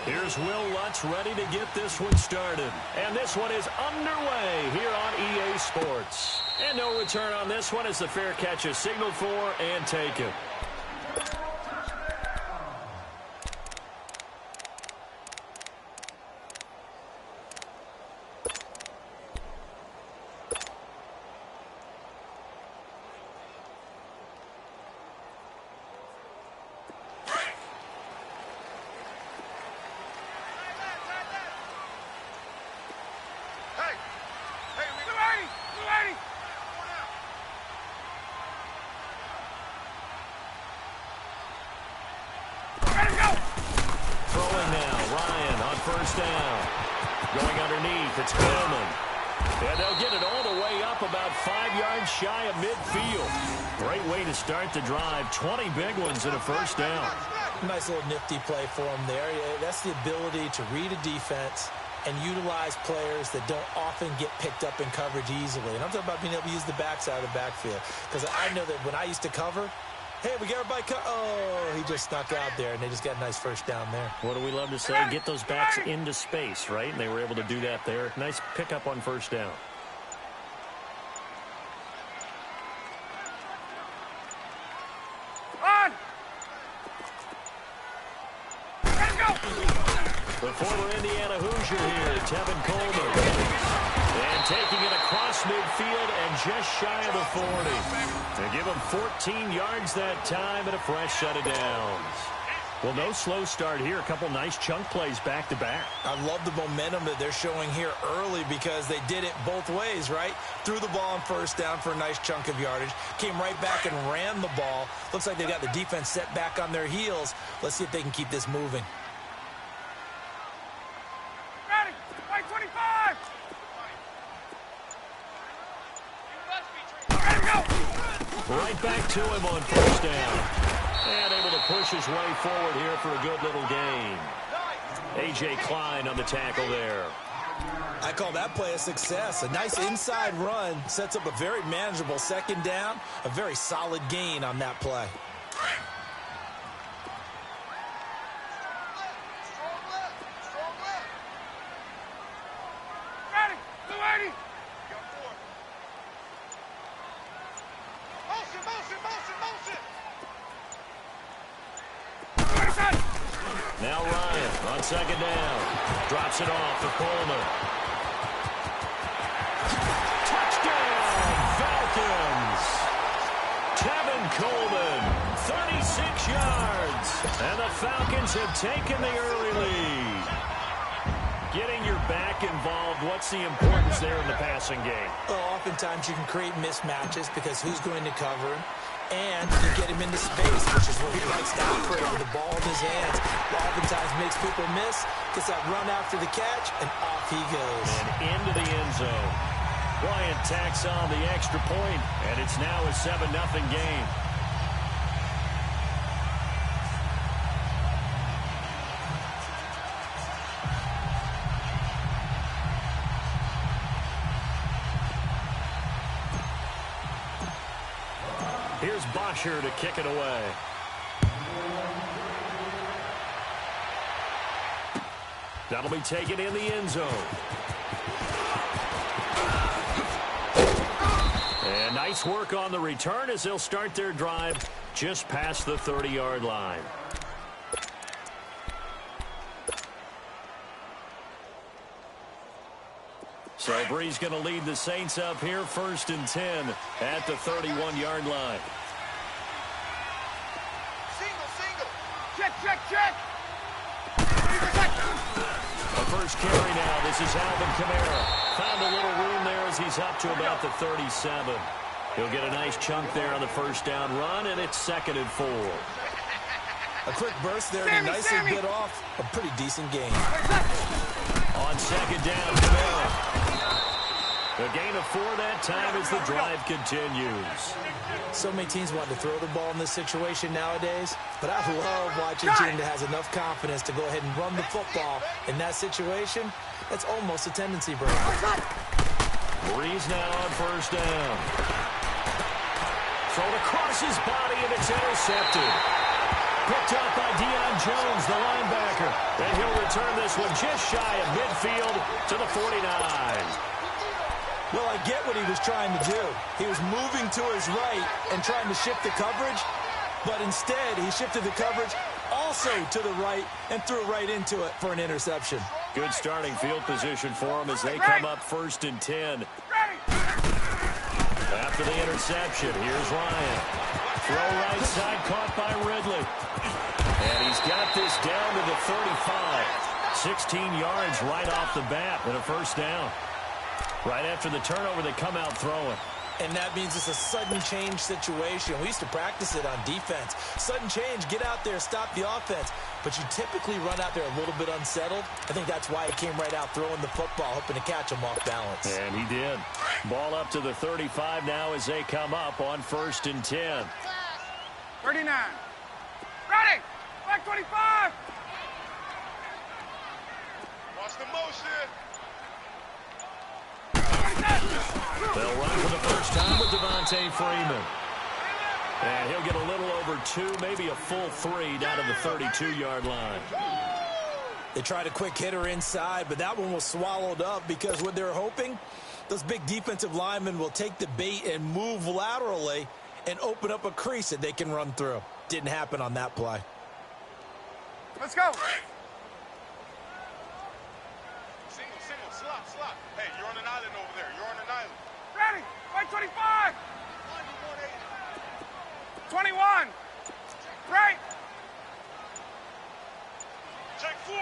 Here's Will Lutz ready to get this one started. And this one is underway here on EA Sports. And no return on this one as the fair catch is signaled for and taken. First down. Going underneath, it's Coleman. And they'll get it all the way up about 5 yards shy of midfield. Great way to start the drive. 20 big ones and a first down. Nice little nifty play for him there. That's the ability to read a defense and utilize players that don't often get picked up in coverage easily. And I'm talking about being able to use the backside of the backfield. Because I know that when I used to cover, hey, we got everybody oh, he just snuck out there, and they just got a nice first down there. What do we love to say? Get those backs into space, right? And they were able to do that there. Nice pickup on first down. On! Let's go! The former Indiana Hoosier here, Tevin Coleman. And taking it across midfield and just shy of the 40. To give him 14 yards that time and a fresh set of downs. Well, no slow start here. A couple nice chunk plays back-to-back. I love the momentum that they're showing here early because they did it both ways, right? Threw the ball on first down for a nice chunk of yardage. Came right back and ran the ball. Looks like they got the defense set back on their heels. Let's see if they can keep this moving. Ready! Right 25! Right back to him on first down. And able to push his way forward here for a good little gain. A.J. Klein on the tackle there. I call that play a success. A nice inside run sets up a very manageable second down. A very solid gain on that play. Ready! 280! Now Ryan on second down. Drops it off for Coleman. Touchdown, Falcons! Tevin Coleman, 36 yards. And the Falcons have taken the early lead. Getting your back involved, what's the importance there in the passing game? Well, oftentimes you can create mismatches because who's going to cover him? And you get him into space, which is what he likes to operate with the ball in his hands. Oftentimes makes people miss, gets that run after the catch, and off he goes. And into the end zone. Bryant tacks on the extra point, and it's now a 7-0 game. Here's Bosher to kick it away. That'll be taken in the end zone. And nice work on the return as they'll start their drive just past the 30-yard line. So Bree's going to lead the Saints up here, 1st and 10 at the 31-yard line. Single. Check. The first carry now. This is Alvin Kamara. Found a little room there as he's up to about the 37. He'll get a nice chunk there on the first down run, and it's 2nd and 4. A quick burst there to nicely get off a pretty decent gain. On second down, Kamara. The gain of 4 that time as the drive continues. So many teams want to throw the ball in this situation nowadays, but I love watching a team that has enough confidence to go ahead and run the football in that situation. That's almost a tendency break. Breeze now on first down. Thrown across his body, and it's intercepted. Picked up by Deion Jones, the linebacker. And he'll return this one just shy of midfield to the 49. Well, I get what he was trying to do. He was moving to his right and trying to shift the coverage, but instead he shifted the coverage also to the right and threw right into it for an interception. Good starting field position for him as they come up 1st and 10. After the interception, here's Ryan. Throw right side, caught by Ridley. And he's got this down to the 35. 16 yards right off the bat and a first down. Right after the turnover, they come out throwing. And that means it's a sudden change situation. We used to practice it on defense. Sudden change, get out there, stop the offense. But you typically run out there a little bit unsettled. I think that's why he came right out throwing the football, hoping to catch him off balance. And he did. Ball up to the 35 now as they come up on 1st and 10. 39. Ready. Back 25. Watch the motion. They'll run for the first time with Devontae Freeman. And he'll get a little over 2, maybe a full 3 down to the 32-yard line. They tried a quick hitter inside, but that one was swallowed up because what they're hoping, those big defensive linemen will take the bait and move laterally and open up a crease that they can run through. Didn't happen on that play. Let's go. Single, slot. Hey, you're on an island over there. You're on an island. Ready. Right 25. 21. Right. Check 4.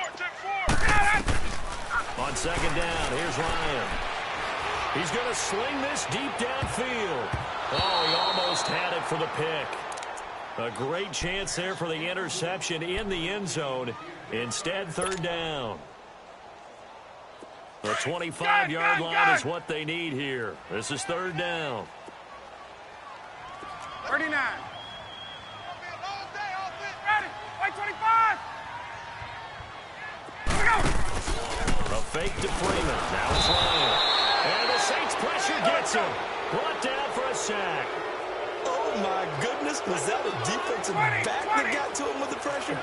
Got it. On 2nd down, here's Ryan. He's going to sling this deep downfield. Oh, he almost had it for the pick. A great chance there for the interception in the end zone. Instead, 3rd down. The 25-yard line is what they need here. This is 3rd down. 39. Ready. Right 25. Here we go. A fake to Freeman. Now it's Ryan. And the Saints pressure gets him. Brought down for a sack. Oh, my goodness. Was that a defensive back that got to him with the pressure?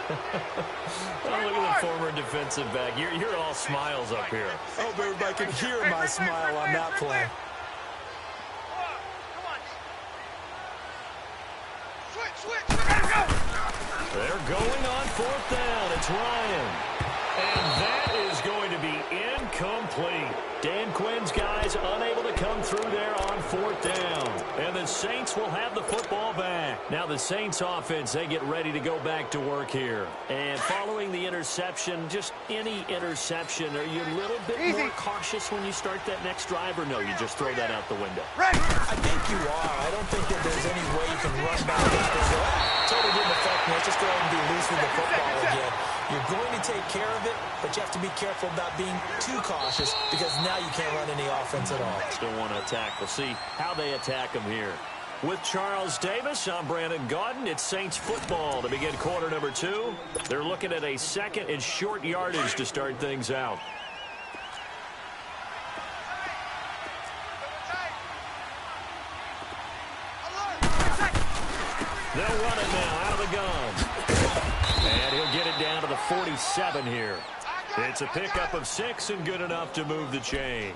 Oh, look at the former defensive back. You're all smiles up here. I hope everybody can hear my smile on that play. Switch. Let's go. They're going on 4th down. It's Ryan. And that is going to be incomplete. Dan Quinn's guys unable to come through there on 4th down. And the Saints will have the football back. Now the Saints offense, they get ready to go back to work here. And following the interception, just any interception, are you a little bit more cautious when you start that next drive, or no, you just throw that out the window? Ready. I think you are. I don't think that there's any way you can run back and go, totally didn't affect me. Let's just go ahead and be loose with the football again. You're going to take care of it, but you have to be careful about being too cautious because now you can't run any offense at all. Still want to attack. We'll see how they attack them here. With Charles Davis, I'm Brandon Gaudin. It's Saints football to begin quarter number 2. They're looking at a 2nd and short yardage to start things out. They'll run it now out of the gun. And he'll get it down to the 47 here. It's a pickup of 6 and good enough to move the chains.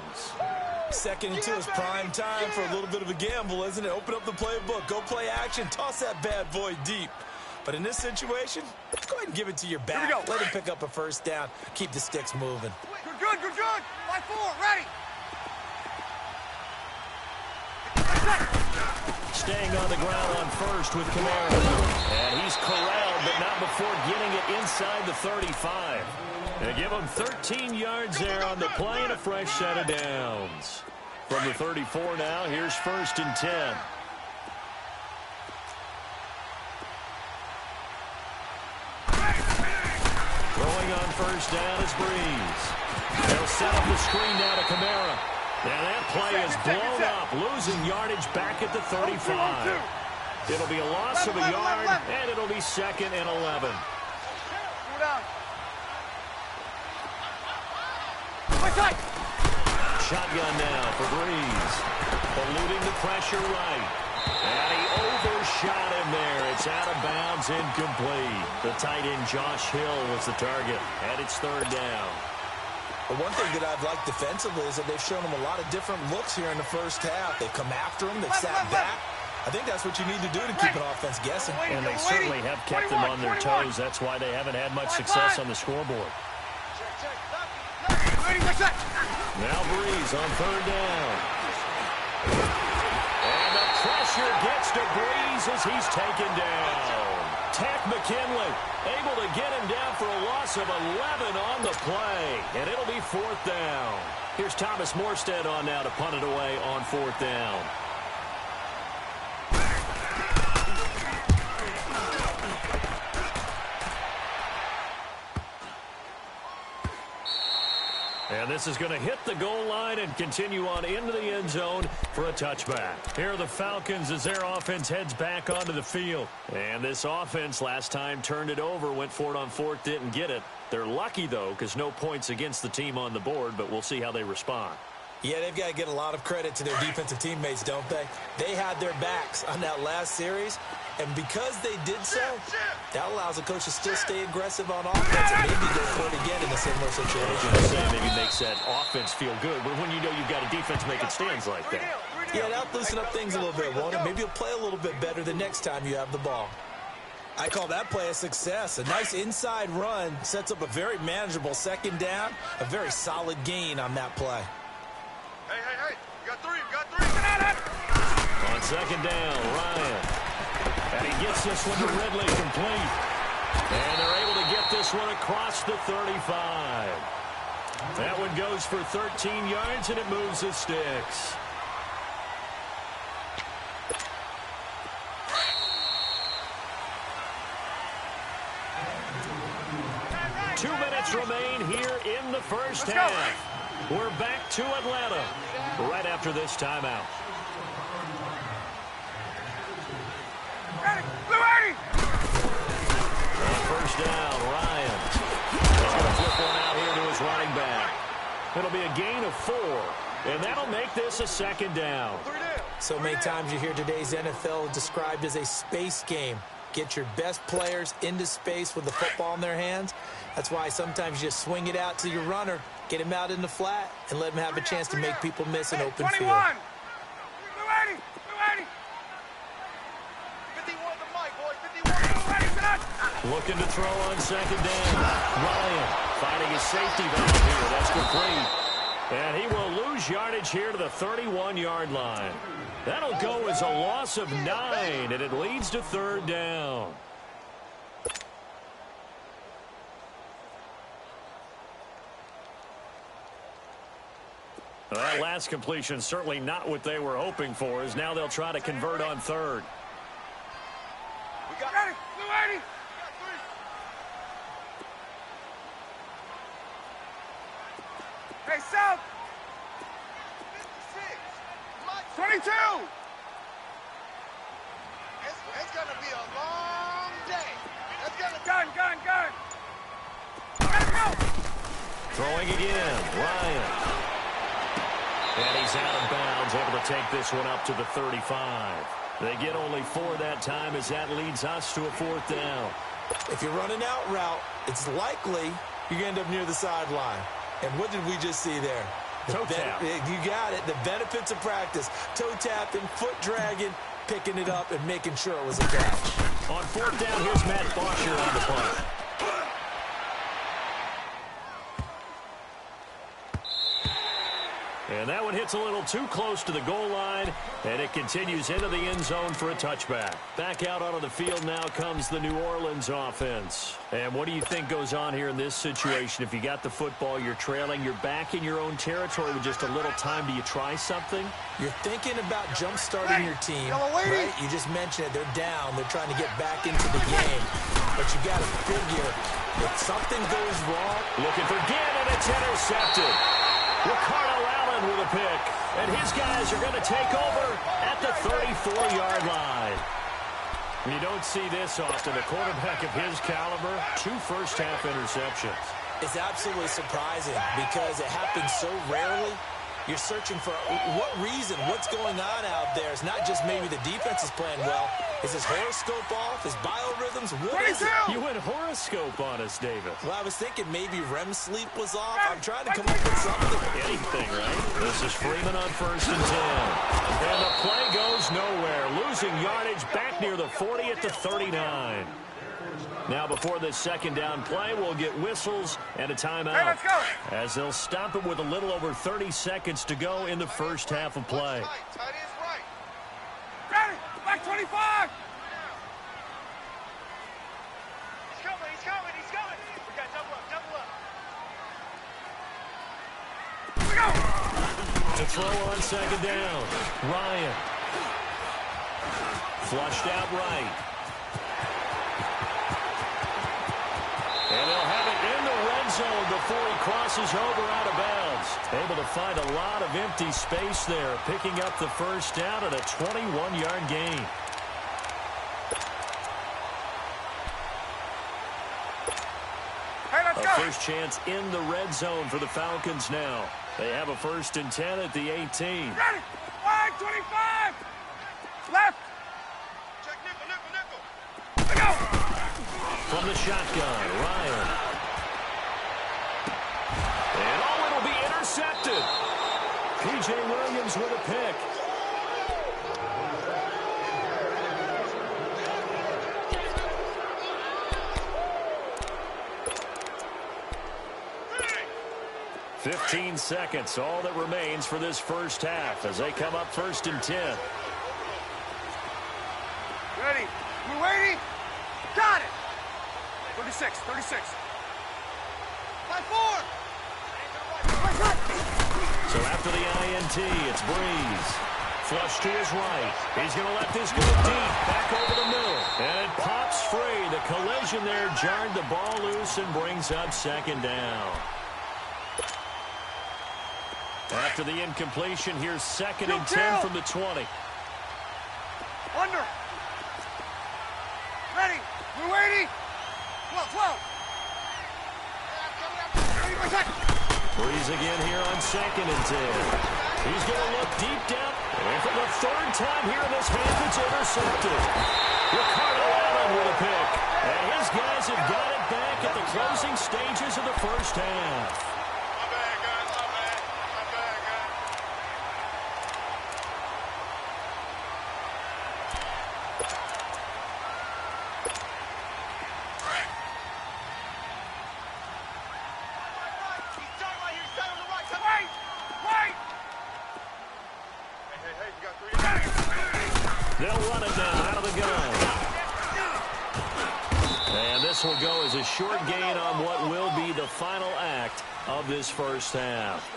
2nd and 2 is prime time for a little bit of a gamble, isn't it? Open up the playbook, go play action, toss that bad boy deep. But in this situation, go ahead and give it to your back. Let him pick up a first down. Keep the sticks moving. Good. Line 4. Ready. Staying on the ground on first with Kamara. And he's corralled, but not before getting it inside the 35. They give him 13 yards there on the play and a fresh set of downs. From the 34 now, here's 1st and 10. Throwing on first down is Breeze. They'll set up the screen now to Kamara. And that play is blown up, losing yardage back at the 35. It'll be a loss of a yard, and it'll be 2nd and 11. Shotgun now for Breeze. Eluding the pressure right. And he shot in there. It's out of bounds, incomplete. The tight end Josh Hill was the target, and it's third down. But one thing that I've liked defensively is that they've shown them a lot of different looks here in the first half. They've come after them. They've sat back. I think that's what you need to do to keep an offense guessing. And they certainly have kept them on their toes. That's why they haven't had much success on the scoreboard. Now Breeze on third down. And the pressure gets to Breeze as he's taken down. Tack McKinley able to get him down for a loss of 11 on the play. And it'll be fourth down. Here's Thomas Morstead on now to punt it away on fourth down. And this is going to hit the goal line and continue on into the end zone for a touchback. Here are the Falcons as their offense heads back onto the field. And this offense last time turned it over, went for it on fourth, didn't get it. They're lucky, though, because no points against the team on the board, but we'll see how they respond. Yeah, they've got to get a lot of credit to their defensive teammates, don't they? They had their backs on that last series, and because they did so, that allows the coach to still stay aggressive on offense and maybe go for it again in a similar situation. Maybe makes that offense feel good, but when you know you've got a defense making stands like that. Yeah, that'll loosen up things a little bit, won't it? Maybe you'll play a little bit better the next time you have the ball. I call that play a success. A nice inside run sets up a very manageable second down, a very solid gain on that play. Hey, you got three. On second down, Ryan. And he gets this one to Ridley complete. And they're able to get this one across the 35. That one goes for 13 yards, and it moves the sticks. Two minutes remain here in the first half. We're back to Atlanta right after this timeout. On first down, Ryan. He's going to flip one out here to his running back. It'll be a gain of 4, and that'll make this a second down. So many times you hear today's NFL described as a space game. Get your best players into space with the football in their hands. That's why sometimes you just swing it out to your runner, get him out in the flat, and let him have a chance to make people miss an open field. 280. Looking to throw on second down. Ryan finding his safety valve here. That's complete. And he will lose yardage here to the 31-yard line. That'll go as a loss of 9, and it leads to third down. Well, that last completion certainly not what they were hoping for, as now they'll try to convert on third. We got it. 280. Hey, South. 22. It's going to be a long day. It's going to gun. Let's go. Throwing again, Ryan. And he's out of bounds, able to take this one up to the 35. They get only 4 that time as that leads us to a fourth down. If you're running out route, it's likely you're going to end up near the sideline. And what did we just see there? Toe tap. You got it. The benefits of practice. Toe tapping, foot dragging, picking it up, and making sure it was a catch. On fourth down, here's Matt Bosher on the punt. And that one hits a little too close to the goal line, and it continues into the end zone for a touchback. Back out onto the field now comes the New Orleans offense. And what do you think goes on here in this situation? If you got the football, you're trailing, you're back in your own territory with just a little time. Do you try something? You're thinking about jump-starting your team, right? You just mentioned it. They're down. They're trying to get back into the game. But you got to figure, if something goes wrong. Looking for Ginn, and it's intercepted. Ricardo Allen with a pick, and his guys are going to take over at the 34-yard line. You don't see this often. A quarterback of his caliber, 2 first-half interceptions. It's absolutely surprising because it happens so rarely, You're searching for what reason, what's going on out there. It's not just maybe the defense is playing well. Is his horoscope off? His biorhythms? What is it? You went horoscope on us, David. Well, I was thinking maybe REM sleep was off. I'm trying to come up with something. Anything, right? This is Freeman on 1st and 10. And the play goes nowhere. Losing yardage back near the 40 at the 39. Now, before this second down play, we'll get whistles and a timeout. Hey, let's go. As they'll stop it with a little over 30 seconds to go in the first half of play. Tight end's right. Ready. Back 25. He's coming. He's coming. He's coming. We got double up. Double up. Here we go. To throw on second down. Ryan. Flushed out right. And they'll have it in the red zone before he crosses over out of bounds. Able to find a lot of empty space there, picking up the first down at a 21-yard gain. Hey, let's go. A first chance in the red zone for the Falcons now. They have a 1st and 10 at the 18. Ready. Wide 25. Left. Check nickel, nickel, nickel. Let's go. From the shotgun, Ryan. And it'll be intercepted. P.J. Williams with a pick. Hey. 15 seconds, all that remains for this first half as they come up 1st and 10. Ready. We're waiting. Got it. 36, 36. 5-4. So after the INT, it's Breeze. Flush to his right. He's going to let this go deep. Back over the middle. And it pops free. The collision there jarred the ball loose and brings up second down. After the incompletion, here's 2nd and 10 from the 20. Under. Ready. We're waiting. 12. 30%. Breeze again here on 2nd and 10. He's going to look deep down. And for the 3rd time here in this half, it's intercepted. Ricardo Allen with a pick. And his guys have got it back at the closing stages of the first half. My bad, guys. My bad. My bad, guys. They'll run it down out of the gun. And this will go as a short gain on what will be the final act of this first half.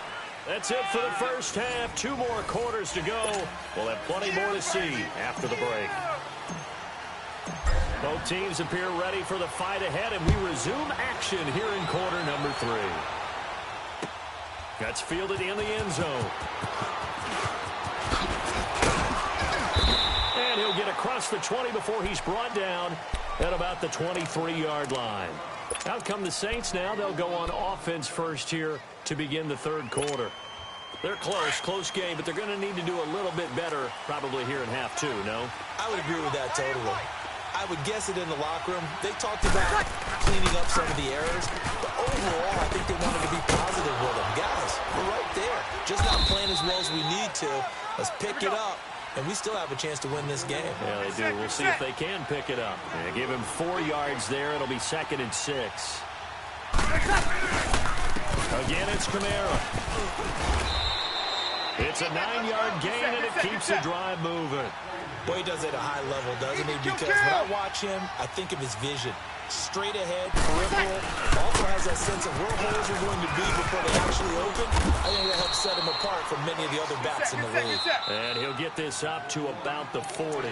That's it for the first half. 2 more quarters to go. We'll have plenty more to see after the break. Both teams appear ready for the fight ahead, and we resume action here in quarter number 3. That's fielded in the end zone. And he'll get across the 20 before he's brought down at about the 23-yard line. Out come the Saints now. They'll go on offense first here to begin the 3rd quarter. They're close game, but they're going to need to do a little bit better probably here in half 2, no? I would agree with that totally. I would guess it in the locker room. They talked about cleaning up some of the errors, but overall, I think they wanted to be positive with them. Guys, we're right there. Just not playing as well as we need to. Let's pick it up, and we still have a chance to win this game. Yeah, they do. We'll see if they can pick it up. Yeah, give him 4 yards there. It'll be 2nd and 6. Again, it's Kamara. It's a 9-yard gain, and it keeps the drive moving. Boy, he does it at a high level, doesn't he? Because when I watch him, I think of his vision. Straight ahead, peripheral. Also has that sense of where holes are going to be before they actually open. I think that helps set him apart from many of the other backs in the league. And he'll get this up to about the 40.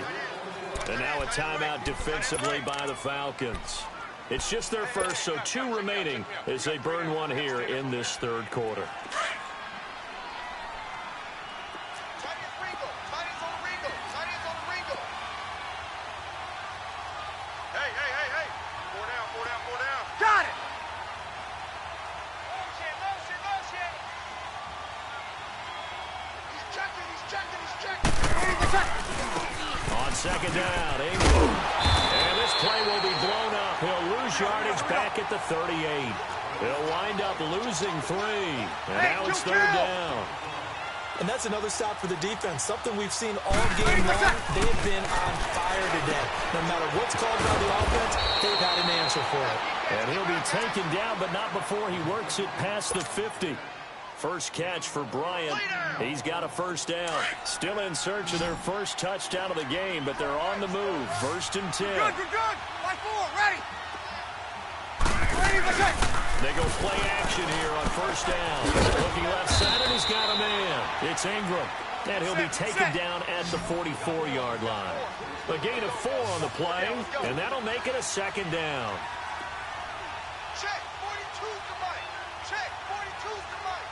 And now a timeout defensively by the Falcons. It's just their first, so 2 remaining as they burn one here in this 3rd quarter. Got it! Motion! On second down, Ingram. And this play will be blown up. He'll lose yardage back at the 38. He'll wind up losing 3. And now it's third down. And that's another stop for the defense, something we've seen all game long. They have been on fire today. No matter what's called by the offense, they've had an answer for it. And he'll be taken down, but not before he works it past the 50. First catch for Bryant. He's got a first down. Still in search of their first touchdown of the game, but they're on the move. First and 10. Good, good, good. 5-4, ready. Ready, they go play action here on first down. Looking left side, and he's got a man. It's Ingram. And he'll be taken down at the 44-yard line. A gain of 4 on the play, and that'll make it a second down. Check, 42's the mic. Check, 42's the mic.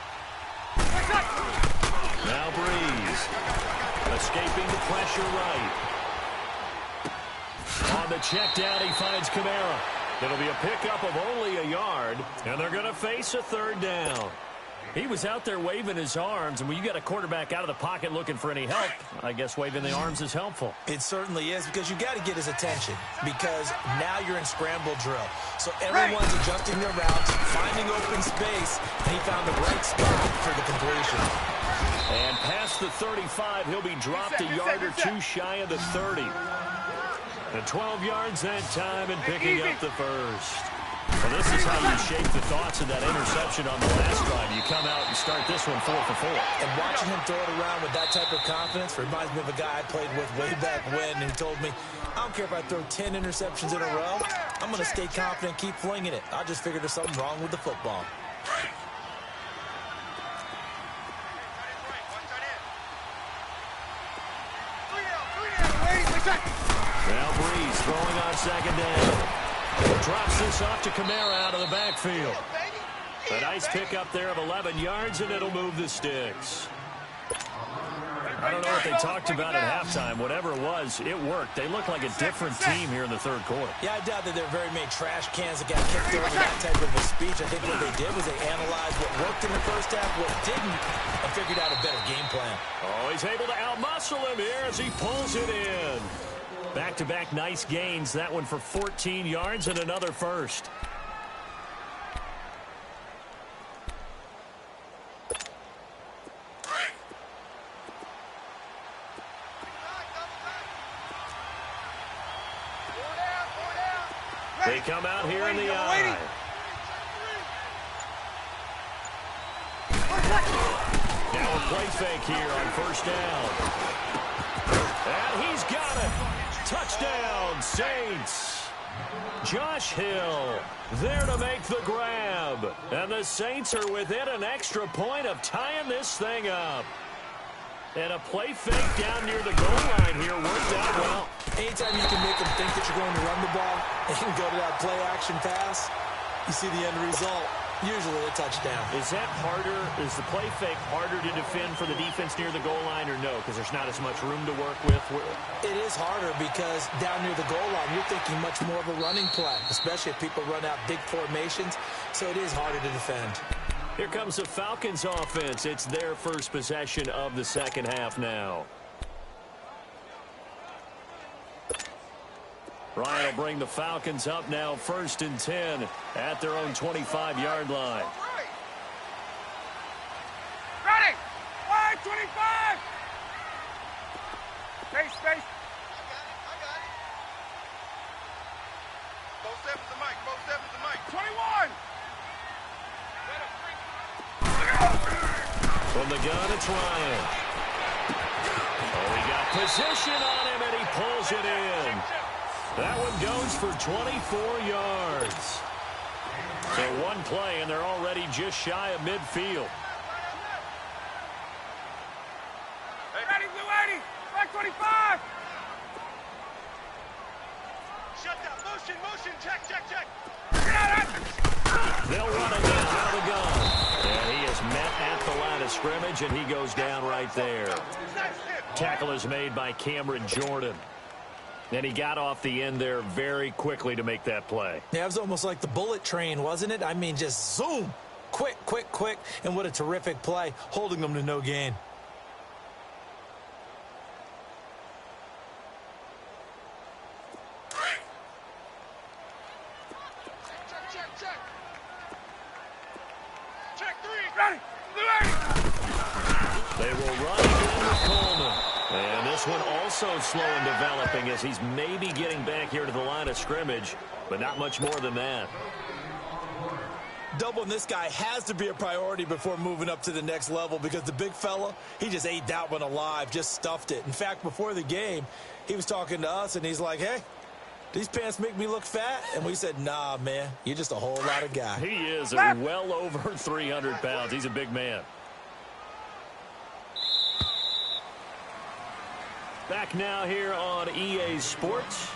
Now Breeze. Escaping the pressure right. On the check down, he finds Kamara. It'll be a pickup of only a yard, and they're going to face a third down. He was out there waving his arms, and when you got a quarterback out of the pocket looking for any help, I guess waving the arms is helpful. It certainly is, because you got to get his attention, because now you're in scramble drill. So everyone's adjusting their routes, finding open space, and he found the right spot for the completion. And past the 35, he'll be dropped a yard or 2 shy of the 30. And 12 yards that time and picking up the first. Well, this is how you shape the thoughts of that interception on the last drive. You come out and start this one 4 for 4. And watching him throw it around with that type of confidence reminds me of a guy I played with way back when, and he told me, I don't care if I throw 10 interceptions in a row. I'm going to stay confident and keep flinging it. I just figured there's something wrong with the football. Now Breeze throwing on second down. Drops this off to Kamara out of the backfield. A nice pickup there of 11 yards, and it'll move the sticks. I don't know what they talked about at halftime. Whatever it was, it worked. They look like a different team here in the third quarter. Yeah, I doubt that there are very many trash cans that got kicked over that type of a speech. I think what they did was they analyzed what worked in the first half, what didn't, and figured out a better game plan. Oh, he's able to outmuscle him here as he pulls it in. Back-to-back nice gains. That one for 14 yards and another first. They come out here in the eye. Now a play fake here on first down. And he's got it. Touchdown, Saints. Josh Hill there to make the grab. And the Saints are within an extra point of tying this thing up. And a play fake down near the goal line here worked out well. Anytime you can make them think that you're going to run the ball and go to that play action pass, you see the end result. Usually a touchdown. Is that harder? Is the play fake harder to defend for the defense near the goal line or no? Because there's not as much room to work with? It is harder because down near the goal line, you're thinking much more of a running play, especially if people run out big formations. So it is harder to defend. Here comes the Falcons offense. It's their first possession of the second half now. Ryan will bring the Falcons up now, 1st and 10 at their own 25-yard line. Ready! 5-25! Space. I got it. Both sevens the mic. 21! From the gun, it's Ryan. Oh, he got position on him, and he pulls it in. That one goes for 24 yards. So one play, and they're already just shy of midfield. Ready, Blue 80! 525! Shut down. Motion. Check. They'll run it down out of the gun. And he is met at the line of scrimmage, and he goes down right there. Tackle is made by Cameron Jordan. And he got off the end there very quickly to make that play. Yeah, it was almost like the bullet train, wasn't it? I mean, just zoom. Quick. And what a terrific play, holding them to no gain. Ready. They will run again with Coleman. And this one also slow in developing as he's maybe getting back here to the line of scrimmage, but not much more than that. Doubling this guy has to be a priority before moving up to the next level because the big fella, he just ate that one alive, just stuffed it. In fact, before the game, he was talking to us, and he's like, hey, these pants make me look fat? And we said, nah, man, you're just a whole lot of guy. He is well over 300 pounds. He's a big man. Back now here on EA Sports.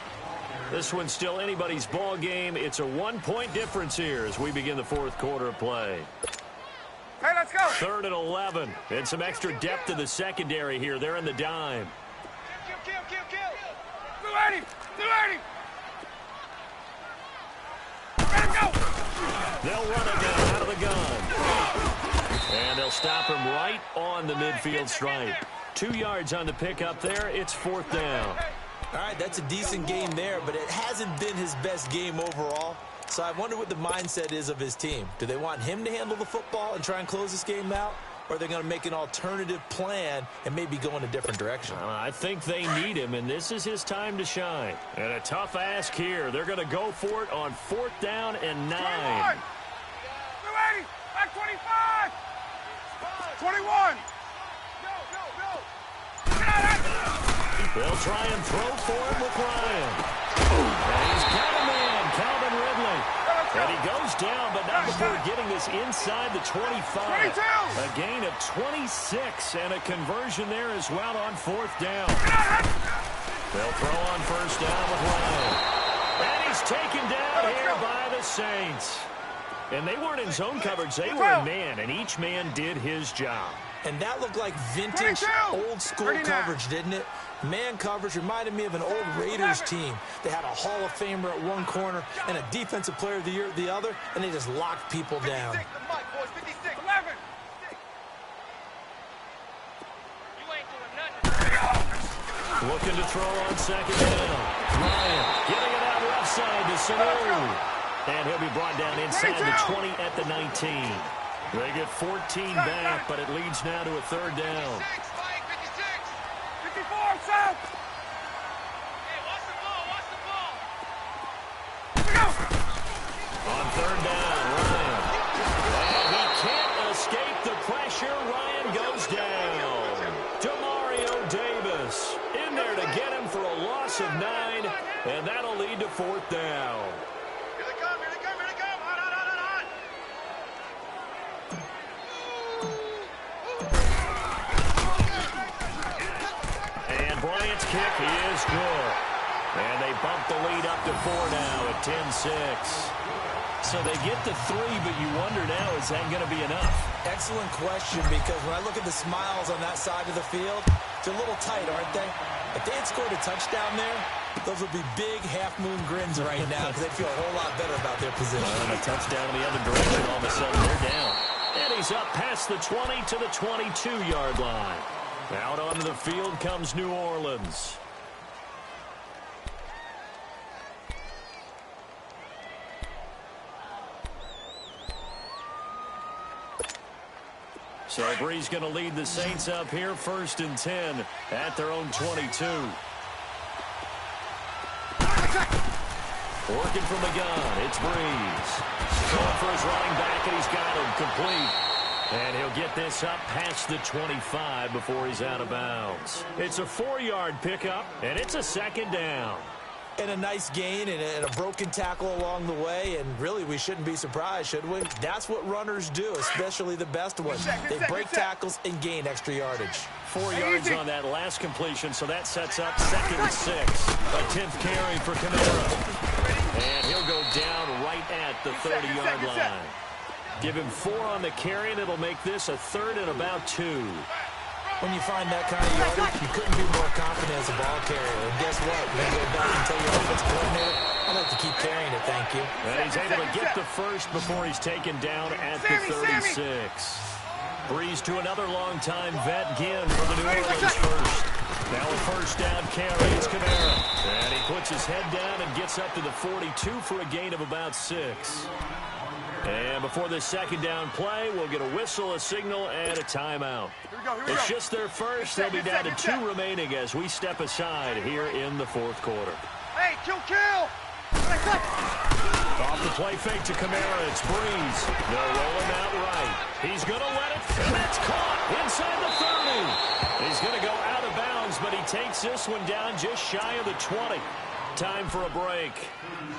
This one's still anybody's ball game. It's a 1-point difference here as we begin the fourth quarter of play. Hey, let's go. 3rd and 11. And some extra depth in the secondary here. They're in the dime. Kill. 280. Let him go. They'll run it down out of the gun. And they'll stop him right on the midfield stripe. 2 yards on the pickup there. It's 4th down. All right, that's a decent game there, but it hasn't been his best game overall. So I wonder what the mindset is of his team. Do they want him to handle the football and try and close this game out? Or are they going to make an alternative plan and maybe go in a different direction? I think they need him, and this is his time to shine. And a tough ask here. They're going to go for it on 4th down and 9. 280. Back 25. 21. They'll try and throw for him with Ryan. And he's got a man, Calvin Ridley. And he goes down, but not before getting this inside the 25. A gain of 26 and a conversion there as well on 4th down. They'll throw on 1st down with Ryan. And he's taken down here by the Saints. And they weren't in zone coverage. They were in man, and each man did his job. And that looked like vintage, old-school coverage, didn't it? Man coverage reminded me of an old Raiders team. They had a Hall of Famer at one corner and a Defensive Player of the Year at the other, and they just locked people down. 11. Looking to throw on 2nd down. Ryan getting it out left side to Sanu. And he'll be brought down inside the 20 at the 19. They get 14 back, but it leads now to a 3rd down. 54, South. On 3rd down, Ryan. And he can't escape the pressure. Ryan goes down. Demario Davis in there to get him for a loss of 9, and that'll lead to 4th down. Here they come. Hot. And Bryant's kick is good. And they bump the lead up to 4 now at 10-6. So they get to 3, but you wonder now, is that going to be enough? Excellent question, because when I look at the smiles on that side of the field, they're a little tight, aren't they? If they had scored a touchdown there, those would be big half-moon grins right now because they feel a whole lot better about their position. And a touchdown in the other direction, all of a sudden they're down. And he's up past the 20 to the 22-yard line. Out onto the field comes New Orleans. So Bree's going to lead the Saints up here, 1st and 10 at their own 22. Working from the gun, it's Breeze. Going for his running back, and he's got him complete. And he'll get this up past the 25 before he's out of bounds. It's a 4-yard pickup, and it's a 2nd down. And a nice gain and a broken tackle along the way, and really we shouldn't be surprised, should we? That's what runners do, especially the best ones. They break tackles and gain extra yardage. 4 yards on that last completion, so that sets up 2nd and 6. A 10th carry for Kamara. And he'll go down right at the 30-yard line. Give him 4 on the carry, and it'll make this a 3rd and about 2. When you find that kind of yardage, you couldn't be more confident as a ball carrier. And guess what? You're going to go back and tell your offensive coordinator, I'd like to keep carrying it, thank you. And he's able to get the first before he's taken down at the 36. Breeze to another long-time vet, Ginn for the New Orleans first. Now a 1st down carry, it's Kamara. And he puts his head down and gets up to the 42 for a gain of about 6. And before this second down play, we'll get a whistle, a signal, and a timeout. It's just their first. They'll be down to 2 remaining as we step aside here in the fourth quarter. Hey, kill! Off the play fake to Kamara, it's Breeze. They'll roll him out right. He's going to let it, and that's caught inside the 30. He's going to go out of bounds, but he takes this one down just shy of the 20. Time for a break.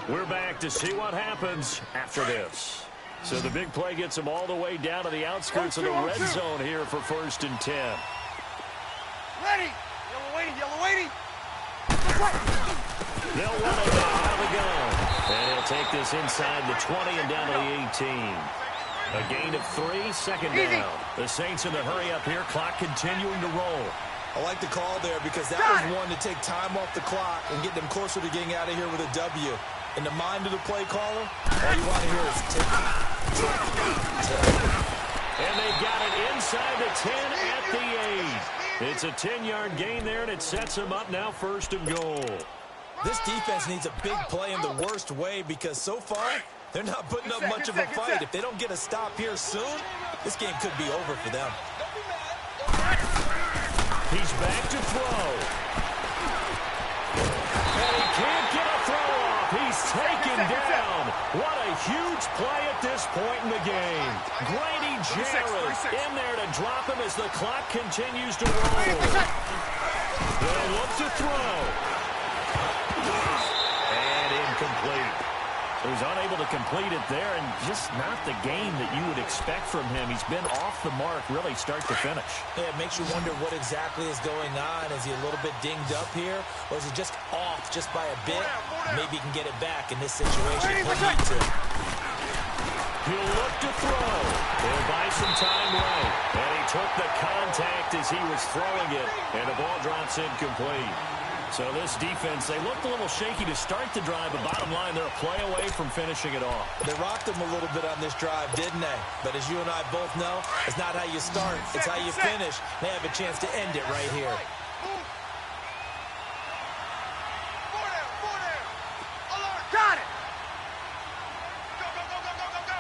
We're back to see what happens after this. So the big play gets him all the way down to the outskirts of the red zone here for 1st and 10. Ready! Yellow waiting! They'll run it out of the gun. And he'll take this inside the 20 and down to the 18. A gain of 3, second down. The Saints in the hurry up here, clock continuing to roll. I like the call there because that was one to take time off the clock and get them closer to getting out of here with a W. In the mind of the play caller, all you want to hear is tick, tick, tick. And they've got it inside the 10 at the 8. It's a 10-yard gain there, and it sets them up now 1st and goal. This defense needs a big play in the worst way because so far, they're not putting up much of a fight. If they don't get a stop here soon, this game could be over for them. He's back to throw. And he can't get a throw off. He's taken down. What a huge play at this point in the game. Grady Jarrett in there to drop him as the clock continues to roll. They'll look to throw. And incomplete. He was unable to complete it there, and just not the game that you would expect from him. He's been off the mark, really, start to finish. Yeah, it makes you wonder what exactly is going on. Is he a little bit dinged up here, or is he just off just by a bit? Maybe he can get it back in this situation. He'll need to. He'll look to throw. He'll buy some time right. And he took the contact as he was throwing it, and the ball drops incomplete. So this defense, they looked a little shaky to start the drive, but bottom line, they're a play away from finishing it off. They rocked them a little bit on this drive, didn't they? But as you and I both know, it's not how you start, it's how you finish. They have a chance to end it right here. Got it! Go!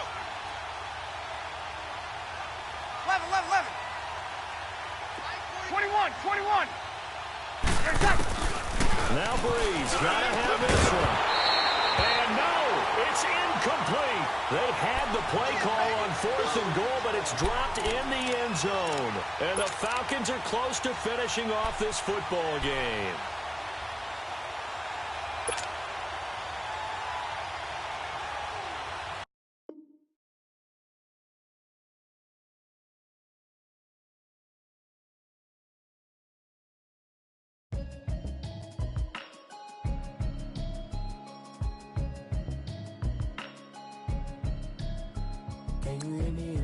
11. 21. Now Breeze, gotta have this one. And no, it's incomplete. They had the play call on 4th and goal, but it's dropped in the end zone. And the Falcons are close to finishing off this football game. Can you hear me?